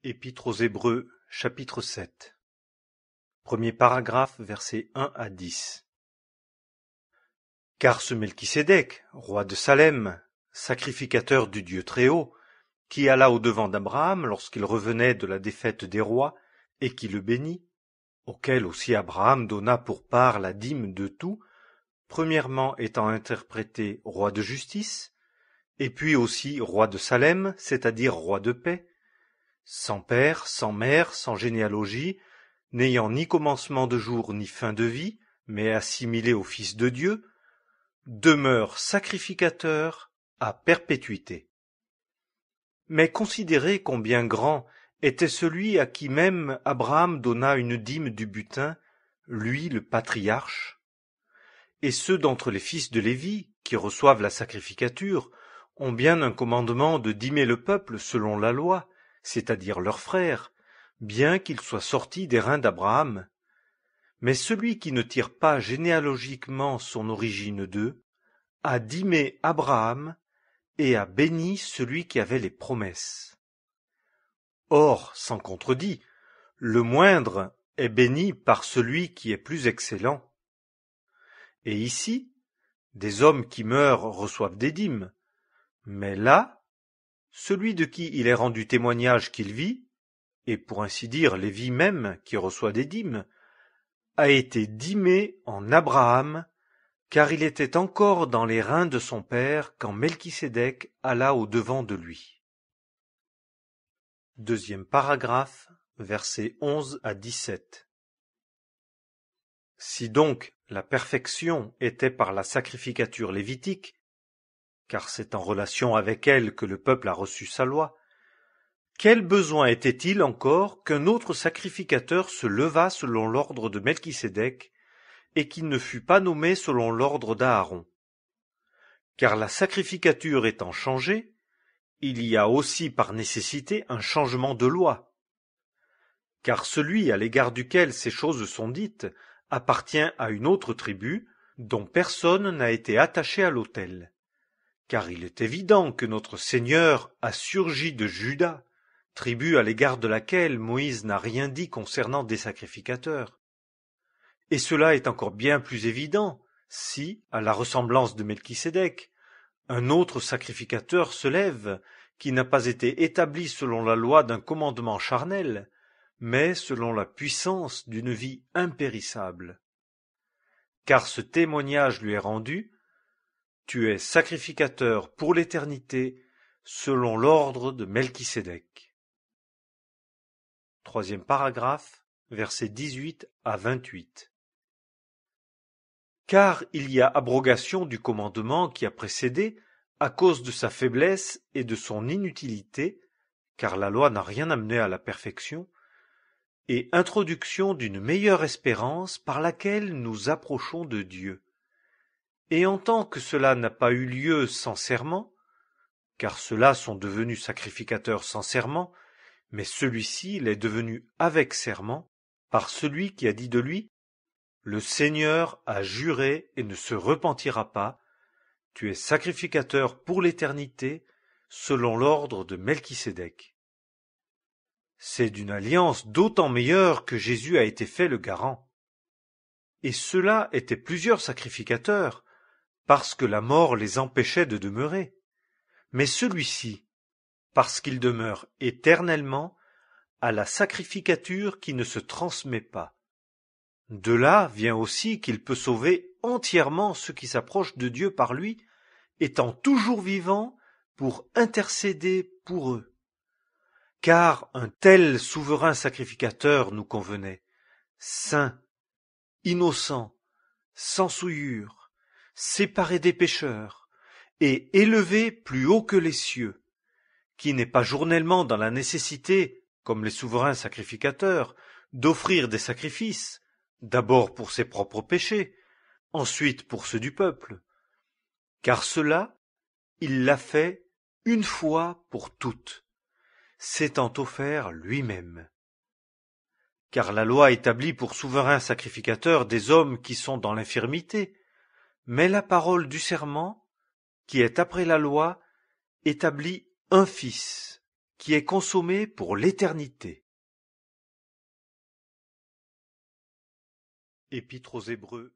Épître aux Hébreux, chapitre 7. Premier paragraphe, versets 1 à 10. Car ce Melchisédek, roi de Salem, sacrificateur du Dieu Très-Haut, qui alla au-devant d'Abraham lorsqu'il revenait de la défaite des rois, et qui le bénit, auquel aussi Abraham donna pour part la dîme de tout, premièrement étant interprété roi de justice, et puis aussi roi de Salem, c'est-à-dire roi de paix, sans père, sans mère, sans généalogie, n'ayant ni commencement de jour ni fin de vie, mais assimilé au Fils de Dieu, demeure sacrificateur à perpétuité. Mais considérez combien grand était celui à qui même Abraham donna une dîme du butin, lui le patriarche. Et ceux d'entre les fils de Lévi, qui reçoivent la sacrificature, ont bien un commandement de dîmer le peuple selon la loi, c'est-à-dire leurs frères, bien qu'ils soient sortis des reins d'Abraham. Mais celui qui ne tire pas généalogiquement son origine d'eux, a dîmé Abraham et a béni celui qui avait les promesses. Or, sans contredit, le moindre est béni par celui qui est plus excellent. Et ici, des hommes qui meurent reçoivent des dîmes, mais là, celui de qui il est rendu témoignage qu'il vit, et pour ainsi dire Lévi même qui reçoit des dîmes, a été dîmé en Abraham, car il était encore dans les reins de son père quand Melchisédek alla au-devant de lui. Deuxième paragraphe, versets 11 à 17. Si donc la perfection était par la sacrificature lévitique, car c'est en relation avec elle que le peuple a reçu sa loi, quel besoin était-il encore qu'un autre sacrificateur se levât selon l'ordre de Melchisédek, et qu'il ne fût pas nommé selon l'ordre d'Aaron? Car la sacrificature étant changée, il y a aussi par nécessité un changement de loi. Car celui à l'égard duquel ces choses sont dites appartient à une autre tribu, dont personne n'a été attaché à l'autel. Car il est évident que notre Seigneur a surgi de Juda, tribu à l'égard de laquelle Moïse n'a rien dit concernant des sacrificateurs. Et cela est encore bien plus évident si, à la ressemblance de Melchisédek, un autre sacrificateur se lève, qui n'a pas été établi selon la loi d'un commandement charnel, mais selon la puissance d'une vie impérissable. Car ce témoignage lui est rendu: tu es sacrificateur pour l'éternité, selon l'ordre de Melchisédek. Troisième paragraphe, versets 18 à 28. Car il y a abrogation du commandement qui a précédé à cause de sa faiblesse et de son inutilité, car la loi n'a rien amené à la perfection, et introduction d'une meilleure espérance par laquelle nous approchons de Dieu. Et en tant que cela n'a pas eu lieu sans serment, car ceux-là sont devenus sacrificateurs sans serment, mais celui-ci l'est devenu avec serment, par celui qui a dit de lui: le Seigneur a juré et ne se repentira pas, tu es sacrificateur pour l'éternité, selon l'ordre de Melchisédek. C'est d'une alliance d'autant meilleure que Jésus a été fait le garant. Et ceux-là étaient plusieurs sacrificateurs, parce que la mort les empêchait de demeurer. Mais celui-ci, parce qu'il demeure éternellement, a la sacrificature qui ne se transmet pas. De là vient aussi qu'il peut sauver entièrement ceux qui s'approchent de Dieu par lui, étant toujours vivant pour intercéder pour eux. Car un tel souverain sacrificateur nous convenait, saint, innocent, sans souillure, séparé des pécheurs, et élevé plus haut que les cieux, qui n'est pas journellement dans la nécessité, comme les souverains sacrificateurs, d'offrir des sacrifices, d'abord pour ses propres péchés, ensuite pour ceux du peuple, car cela, il l'a fait une fois pour toutes, s'étant offert lui-même. Car la loi établit pour souverains sacrificateurs des hommes qui sont dans l'infirmité, mais la parole du serment, qui est après la loi, établit un Fils, qui est consommé pour l'éternité. Épître aux Hébreux